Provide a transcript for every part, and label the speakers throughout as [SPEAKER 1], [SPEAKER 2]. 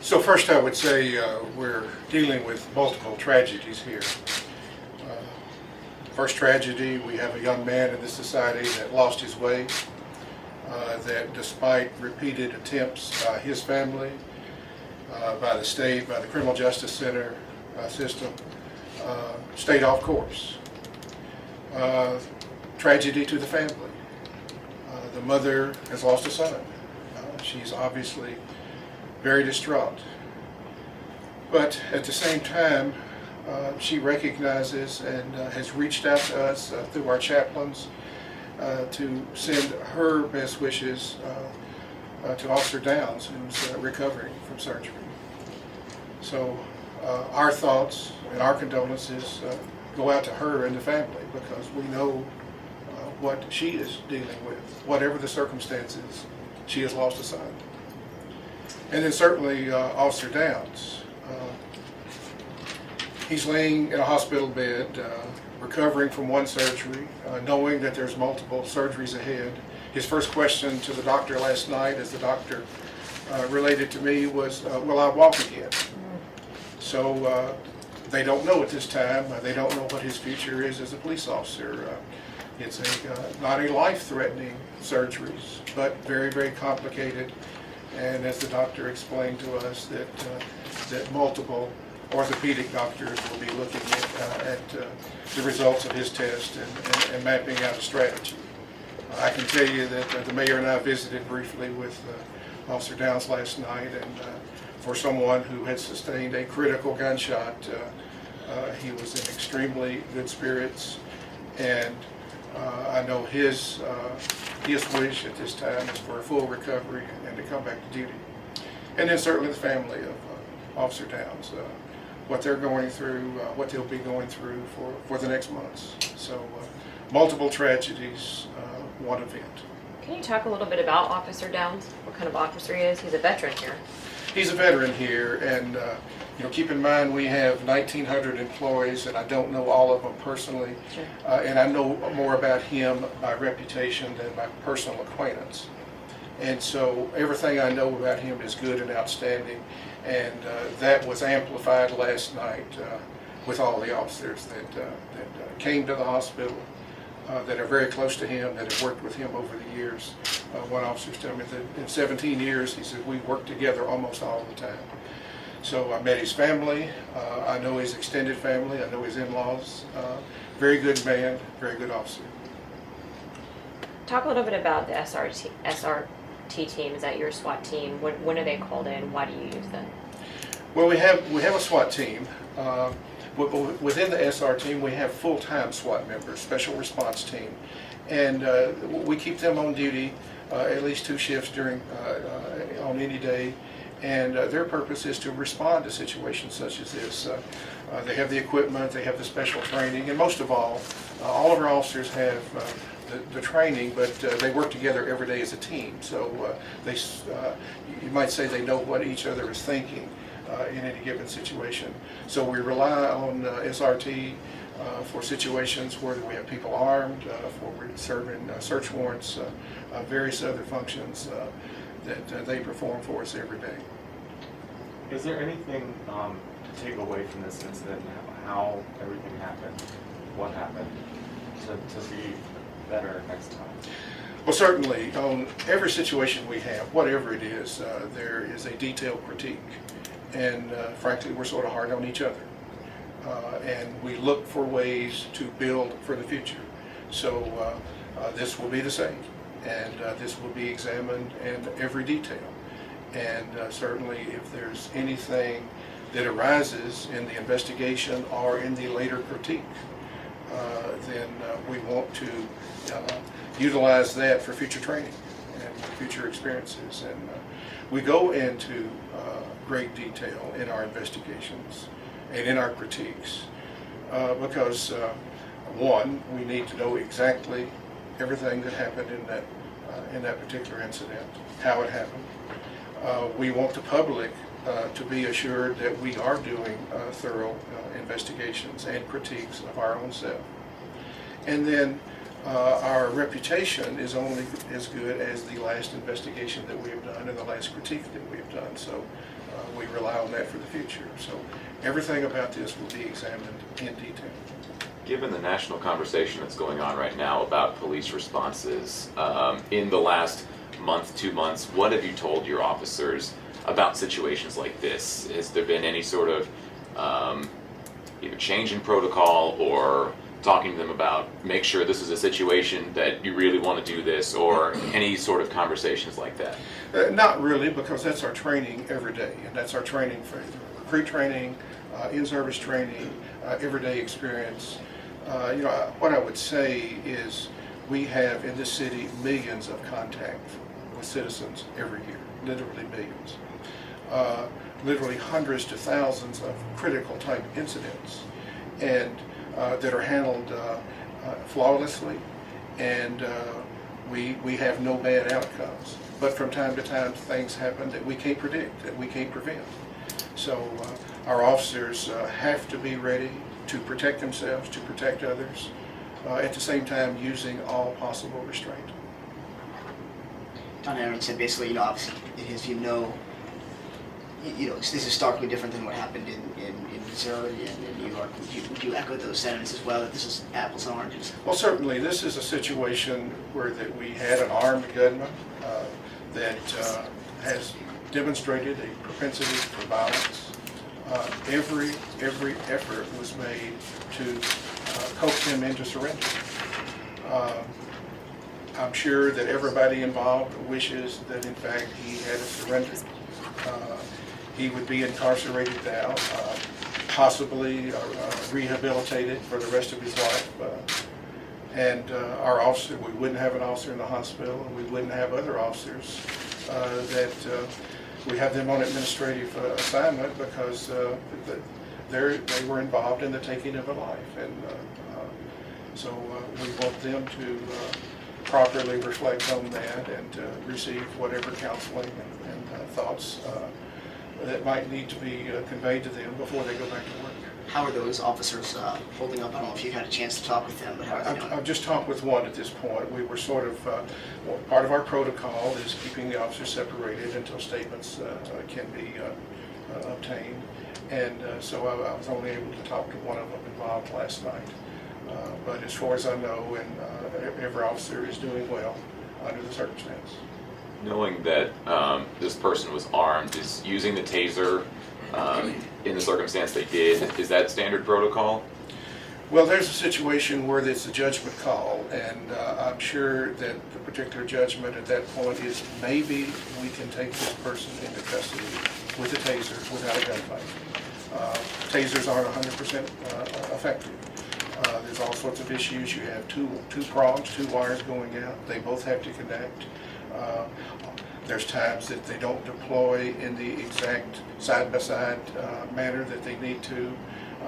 [SPEAKER 1] So first I would say we're dealing with multiple tragedies here. First tragedy, we have a young man in this society that lost his way, that despite repeated attempts by his family, by the state, by the criminal justice center system, stayed off course. Tragedy to the family. The mother has lost a son. She's obviously very distraught. But at the same time, she recognizes and has reached out to us through our chaplains to send her best wishes to Officer Downs, who's recovering from surgery. So our thoughts and our condolences go out to her and the family, because we know what she is dealing with. Whatever the circumstances, she has lost a son. And then certainly Officer Downs. He's laying in a hospital bed, recovering from one surgery, knowing that there's multiple surgeries ahead. His first question to the doctor last night, as the doctor related to me, was, will I walk again? So they don't know at this time. They don't know what his future is as a police officer. It's not a life-threatening surgeries, but very, very complicated. And as the doctor explained to us, that multiple orthopedic doctors will be looking at the results of his test and mapping out a strategy. I can tell you that the mayor and I visited briefly with Officer Downs last night, and for someone who had sustained a critical gunshot, he was in extremely good spirits, and I know his wish at this time is for a full recovery and to come back to duty. And then certainly the family of Officer Downs, what they're going through, what they'll be going through for the next months. So multiple tragedies, one event.
[SPEAKER 2] Can you talk a little bit about Officer Downs? What kind of officer he is? He's a veteran here.
[SPEAKER 1] He's a veteran here, and keep in mind we have 1,900 employees, and I don't know all of them personally.
[SPEAKER 2] Sure.
[SPEAKER 1] And I know more about him by reputation than by personal acquaintance. And so everything I know about him is good and outstanding, and that was amplified last night with all the officers that came to the hospital, that are very close to him, that have worked with him over the years. One officer told me that in 17 years, he said, we worked together almost all the time. So I met his family, I know his extended family, I know his in-laws. Very good man, very good officer.
[SPEAKER 2] Talk a little bit about the SRT team. Is that your SWAT team? When are they called in? Why do you use them?
[SPEAKER 1] Well, we have a SWAT team. Within the SR team, we have full-time SWAT members, special response team, and we keep them on duty at least 2 shifts on any day, and their purpose is to respond to situations such as this. They have the equipment, they have the special training, and most of all of our officers have the training, but they work together every day as a team. So you might say they know what each other is thinking in any given situation. So we rely on SRT for situations where we have people armed, for serving search warrants, various other functions that they perform for us every day.
[SPEAKER 3] Is there anything to take away from this incident, how everything happened, what happened, to be better next time?
[SPEAKER 1] Well, certainly, on every situation we have, whatever it is, there is a detailed critique. And frankly, we're sort of hard on each other. And we look for ways to build for the future. So this will be the same. And this will be examined in every detail. And certainly if there's anything that arises in the investigation or in the later critique, then we want to utilize that for future training and future experiences. And we go into great detail in our investigations and in our critiques because one, we need to know exactly everything that happened in that particular incident, how it happened. We want the public to be assured that we are doing thorough investigations and critiques of our own self. And then Our reputation is only as good as the last investigation that we have done and the last critique that we have done. So we rely on that for the future. So everything about this will be examined in detail.
[SPEAKER 4] Given the national conversation that's going on right now about police responses, in the last month, 2 months, what have you told your officers about situations like this? Has there been any sort of either change in protocol or talking to them about make sure this is a situation that you really want to do this, or any sort of conversations like that?
[SPEAKER 1] Not really, because that's our training every day, and that's our training for recruit training, in-service training, everyday experience. What I would say is we have in this city millions of contact with citizens every year, literally millions. Literally hundreds to thousands of critical type incidents, and that are handled flawlessly, and we have no bad outcomes. But from time to time, things happen that we can't predict, that we can't prevent. So our officers have to be ready to protect themselves, to protect others, at the same time using all possible restraint.
[SPEAKER 5] Don Aaron said basically, obviously, in his view, this is starkly different than what happened in Missouri and in New York. Would you echo those sentiments as well, that this is apples and oranges?
[SPEAKER 1] Well, certainly, this is a situation where that we had an armed gunman that has demonstrated a propensity for violence. Every effort was made to coax him into surrender. I'm sure that everybody involved wishes that, in fact, he had surrendered. He would be incarcerated now, possibly rehabilitated for the rest of his life. And our officer, we wouldn't have an officer in the hospital, and we wouldn't have other officers we have them on administrative assignment because they were involved in the taking of a life. And so we want them to properly reflect on that and receive whatever counseling and thoughts that might need to be conveyed to them before they go back to work.
[SPEAKER 5] How are those officers holding up? I don't know if you had a chance to talk with them, but how are they doing?
[SPEAKER 1] I've just talked with one at this point. We were sort of, part of our protocol is keeping the officers separated until statements can be obtained. And so I was only able to talk to one of them involved last night. But as far as I know, and every officer is doing well under the circumstance.
[SPEAKER 4] Knowing that this person was armed, is using the taser in the circumstance they did, is that standard protocol?
[SPEAKER 1] Well, there's a situation where it's a judgment call, and I'm sure that the particular judgment at that point is maybe we can take this person into custody with a taser without a gunfight. Tasers aren't 100% effective. There's all sorts of issues. You have two prongs, two wires going out. They both have to connect. There's times that they don't deploy in the exact side-by-side manner that they need to.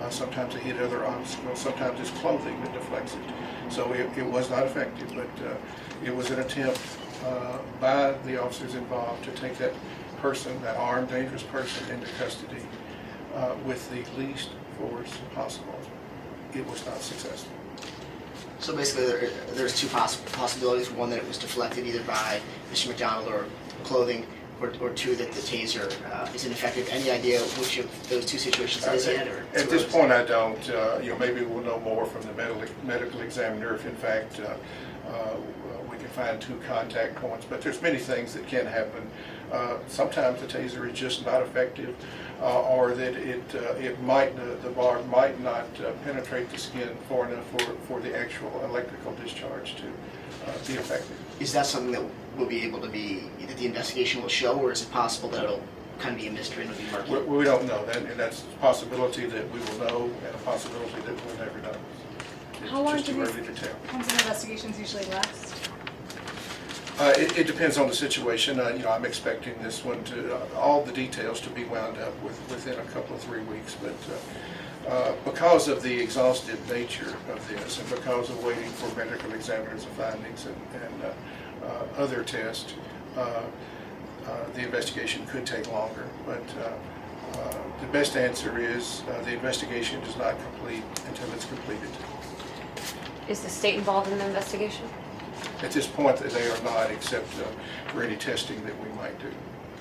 [SPEAKER 1] Sometimes they hit other obstacles. Sometimes it's clothing that deflects it. So it was not effective, but it was an attempt by the officers involved to take that person, that armed, dangerous person, into custody with the least force possible. It was not successful.
[SPEAKER 5] So basically, there's two possibilities. One, that it was deflected either by Mr. McDonald or clothing, or two, that the taser is ineffective. Any idea which of those two situations it is yet? Or
[SPEAKER 1] at this point, I don't. Maybe we'll know more from the medical examiner if, in fact, we can find two contact points. But there's many things that can happen. Sometimes the taser is just not effective, or that the bar might not penetrate the skin far enough for the actual electrical discharge to be effective.
[SPEAKER 5] Is that something that will be able to be, that the investigation will show, or is it possible that it'll kind of be a mystery and it'll be murky?
[SPEAKER 1] We don't know, and that's a possibility that we will know, and a possibility that we'll never know.
[SPEAKER 6] How long
[SPEAKER 1] It's just
[SPEAKER 6] do
[SPEAKER 1] too
[SPEAKER 6] these
[SPEAKER 1] early to tell.
[SPEAKER 6] kinds of investigations usually last?
[SPEAKER 1] It depends on the situation. I'm expecting this one to, all the details to be wound up within a couple of 3 weeks, but because of the exhaustive nature of this, and because of waiting for medical examiners' findings and other tests, the investigation could take longer. But the best answer is the investigation is not complete until it's completed.
[SPEAKER 2] Is the state involved in the investigation?
[SPEAKER 1] At this point, they are not, except for any testing that we might do.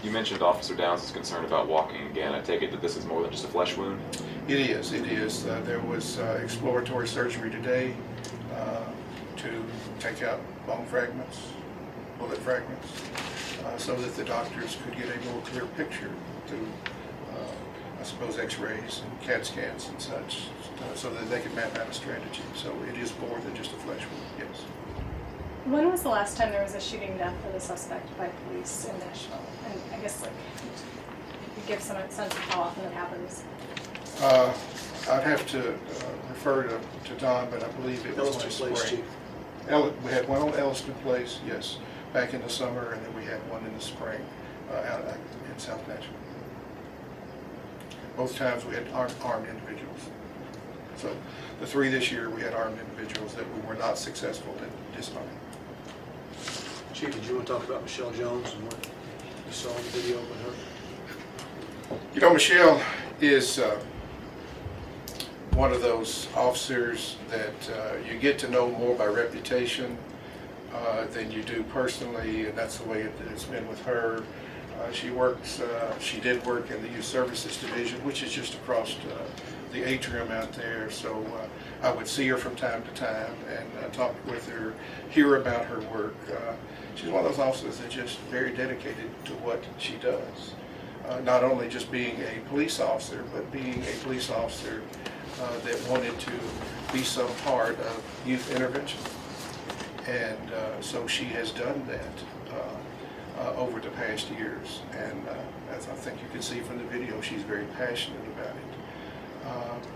[SPEAKER 4] You mentioned Officer Downs is concerned about walking again. I take it that this is more than just a flesh wound?
[SPEAKER 1] It is, it is. There was exploratory surgery today to take out bone fragments, bullet fragments, so that the doctors could get a more clear picture through, I suppose, x-rays and CAT scans and such, so that they could map out a strategy. So it is more than just a flesh wound, yes.
[SPEAKER 6] When was the last time there was a shooting death of a suspect by police in Nashville? And I guess like, you give some sense of how often it happens.
[SPEAKER 1] I'd have to refer to Don, but I believe it was
[SPEAKER 7] Elliston
[SPEAKER 1] last
[SPEAKER 7] Place,
[SPEAKER 1] spring. We had one on Elliston Place, yes, back in the summer, and then we had one in the spring out in South Nashville. Both times we had armed individuals. So the 3 this year, we had armed individuals that we were not successful in disarming.
[SPEAKER 7] Chief, did you want to talk about Michelle Jones and what you saw in the video with her?
[SPEAKER 1] You know, Michelle is one of those officers that you get to know more by reputation than you do personally, and that's the way it's been with her. She did work in the Youth Services Division, which is just across the atrium out there, so I would see her from time to time and talk with her, hear about her work. She's one of those officers that's just very dedicated to what she does. Not only just being a police officer, but being a police officer that wanted to be some part of youth intervention. And so she has done that over the past years. And as I think you can see from the video, she's very passionate about it.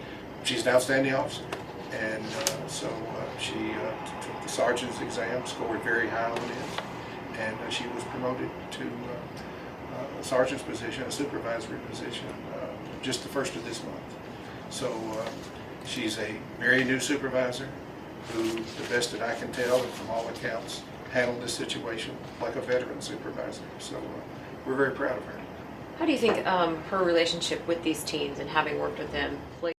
[SPEAKER 1] She's an outstanding officer. And so she took the sergeant's exam, scored very high on it, and she was promoted to a sergeant's position, a supervisory position, just the first of this month. So she's a very new supervisor who, the best that I can tell, and from all accounts, handled this situation like a veteran supervisor. So we're very proud of her.
[SPEAKER 2] How do you think her relationship with these teens and having worked with them plays